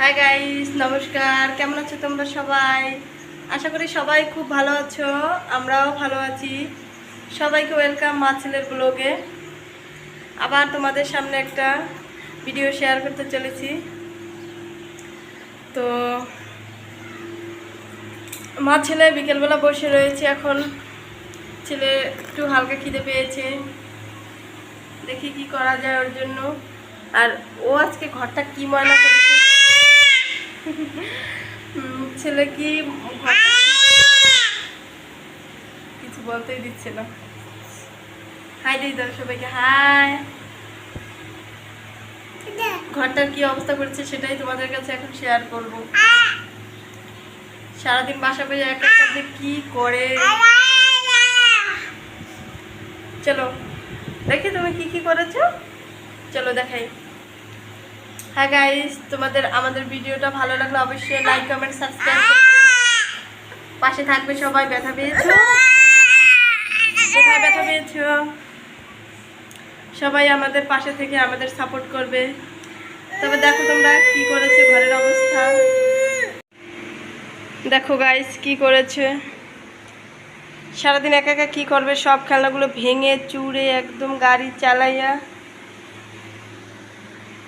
Hi guys, নমস্কার। কেমন আছো তোমরা সবাই? আশা করি সবাই খুব ভালো আছো, আমরাও ভালো আছি। সবাইকে ওয়েলকাম মা ছেলের ব্লগে। আবার তোমাদের সামনে একটা ভিডিও শেয়ার করতে চলেছি। তো মা ছেলে বিকেলবেলা বসে রয়েছে। এখন ছেলে একটু হালকা খিদে পেয়েছে, দেখি কি করা যায় ওর জন্য। আর ও আজকে ঘরটা কি ময়লা করেছে। ছেলে কি কিছু বলতেই দিচ্ছে না। হাই দিই দাও সবাইকে, হাই। ঘরটার কি অবস্থা করেছে সেটাই তোমাদের কাছে এখন শেয়ার করব। সারাদিন বাসা পেয়ে একটা যে কি করে। চলো দেখি তুমি কি কি করেছো, চলো দেখাই। হ্যাঁ গাইস, তোমাদের আমাদের ভিডিওটা ভালো লাগলে অবশ্যই লাইক কমেন্ট সাবস্ক্রাইব করবে, পাশে থাকবে সবাই। ব্যথা পেয়েছো? কোথায় ব্যথা পেয়েছো? সবাই আমাদের পাশে থেকে আমাদের সাপোর্ট করবে। তবে দেখো তোমরা কি করেছে, ঘরের অবস্থা দেখো গাইস কি করেছে। সারাদিন একা একা কি করবে, সব খেলনাগুলো ভেঙে চুরে একদম গাড়ি চালাইয়া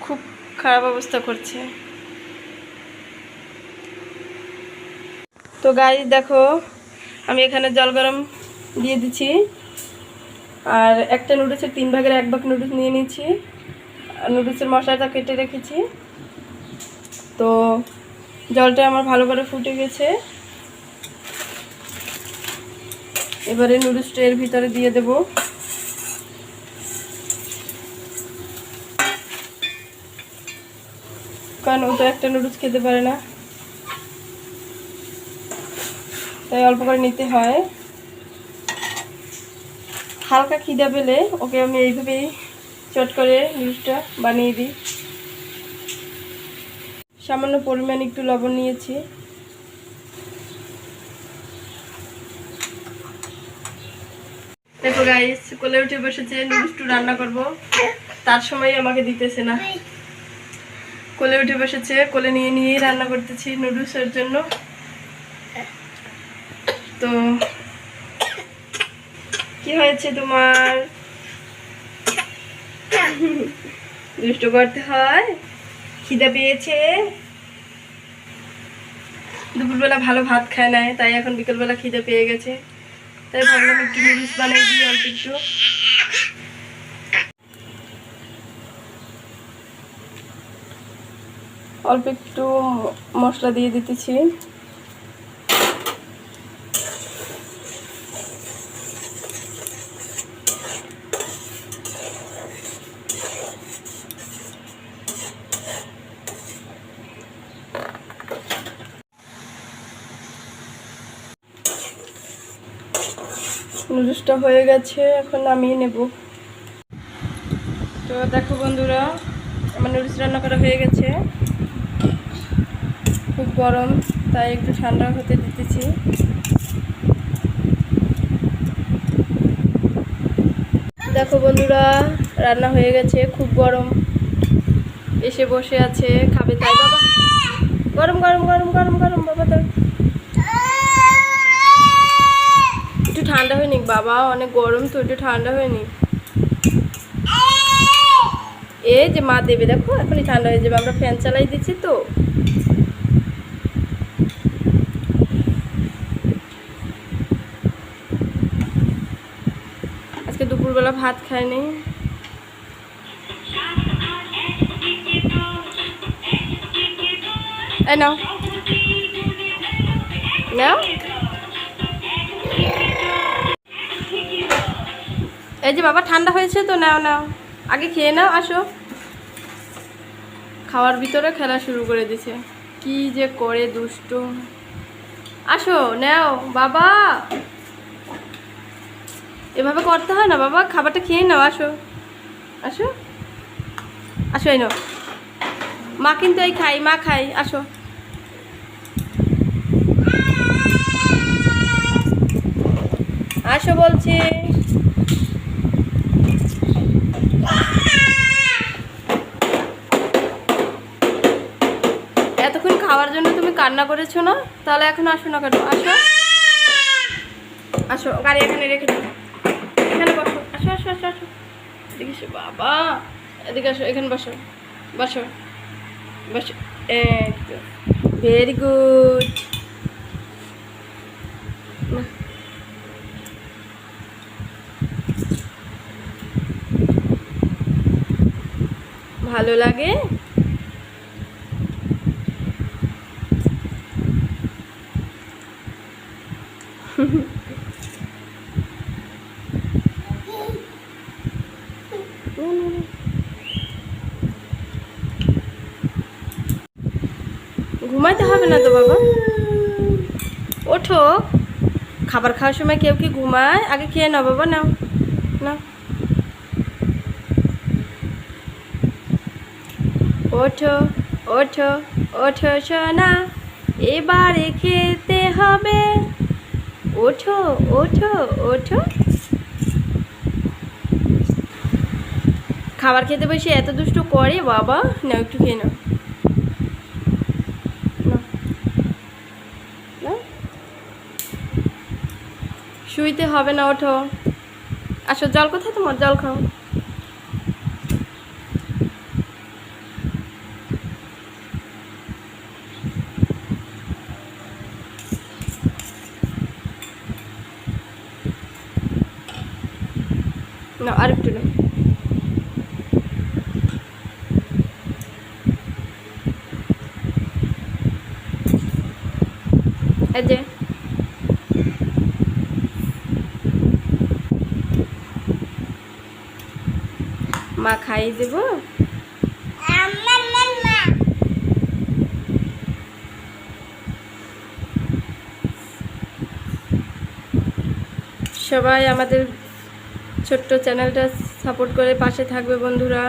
খুব খারাপ অবস্থা করছে। তো গাইস দেখো, আমি এখানে জল গরম দিয়ে দিচ্ছি, আর একটা নুডলসের 3 ভাগের 1 ভাগ নুডলস নিয়ে নিচ্ছি, আর নুডলসের মশলাটা কেটে রেখেছি। তো জলটা আমার ভালো করে ফুটে গেছে, এবারে নুডলসটা এর ভিতরে দিয়ে দেব। কারণ ও তো একটা নুডলস খেতে পারে না, তাই অল্প করে নিতে হয়। হালকা খিদা পেলে ওকে আমি এইভাবেই চট করে নুডলসটা বানিয়ে দিই। সামান্য পরিমাণ একটু লবণ নিয়েছি। দেখো গাইস, কোলে উঠে বসেছে, নুডলসটা রান্না করব, তার সময় আমাকে দিতেছে না। কোলে উঠে বসেছে, কোলে নিয়ে নিয়েই রান্না করতেছি নুডলসের জন্য। তো কি হয়েছে তোমার? দুষ্ট করতে হয়, খিদে পেয়েছে। দুপুরবেলা ভালো ভাত খায় নাই, তাই এখন বিকেলবেলা খিদে পেয়ে গেছে, তাই ভাবলাম একটু নুডলস বানিয়ে দিই। অল্প একটু মশলা দিয়ে দিতেছি। নুডলসটা হয়ে গেছে, এখন নামিয়ে নেব। তো দেখো বন্ধুরা, আমার নুডলস রান্না করা হয়ে গেছে। খুব গরম, তাই একটু ঠান্ডা হতে দিতেছি। দেখো বন্ধুরা, রান্না হয়ে গেছে। খুব গরম, এসে বসে আছে, খাবে তাই। বাবা গরম গরম গরম গরম গরম, বাবা তো একটু ঠান্ডা হয়নি বাবা, অনেক গরম তো, একটু ঠান্ডা হয়নি। এই যে মা দেবে, দেখো এখনই ঠান্ডা হয়ে যাবে, আমরা ফ্যান চালাই দিচ্ছি তো। আজকে দুপুরবেলা ভাত খাইনি। এই নাও নাও, এই যে বাবা ঠান্ডা হয়েছে তো, নাও নাও, আগে খেয়ে নাও। আসো, খাওয়ার ভিতরে খেলা শুরু করে দিছে, কি যে করে দুষ্ট। আসো নাও বাবা, এভাবে করতে হয় না বাবা, খাবারটা খেয়ে নাও। আসো আসো আসো, এই নাও। মা কিন্তু এই খাই, মা খাই, আসো। আসো বলছি। এতক্ষণ খাওয়ার জন্য তুমি কান্না করেছো না? তাহলে এখন আসো না কেন? আসো আসো, গাড়ি এখানে রেখে দাও, এখানে বসো, আসো আসো আসো আসো, এদিকে এসো বাবা, এদিকে আসো, এখানে বসো, বসো বসো, ভেরি গুড। ভালো লাগে? ঘুমাইতে হবে না তো বাবা, ওঠো। খাবার খাওয়ার সময় কেউ কি ঘুমায়? আগে খেয়ে নাও বাবা, নাও নাও, ওঠো ওঠো ওঠো সোনা, এবারে খেতে হবে, ওঠো ওঠো ওঠো। খাবার খেতে বসে এত দুষ্ট করে বাবা। নাও একটু খেয়ে নাও, নাও, নাও। শুইতে হবে না, ওঠো। আসো, জল কোথায় তোমার? জল খাও। না, আরেকটু নাও। এই যে মা খাইয়ে দেবো। সবাই আমাদের ছোট্ট চ্যানেলটা সাপোর্ট করে পাশে থাকবে বন্ধুরা।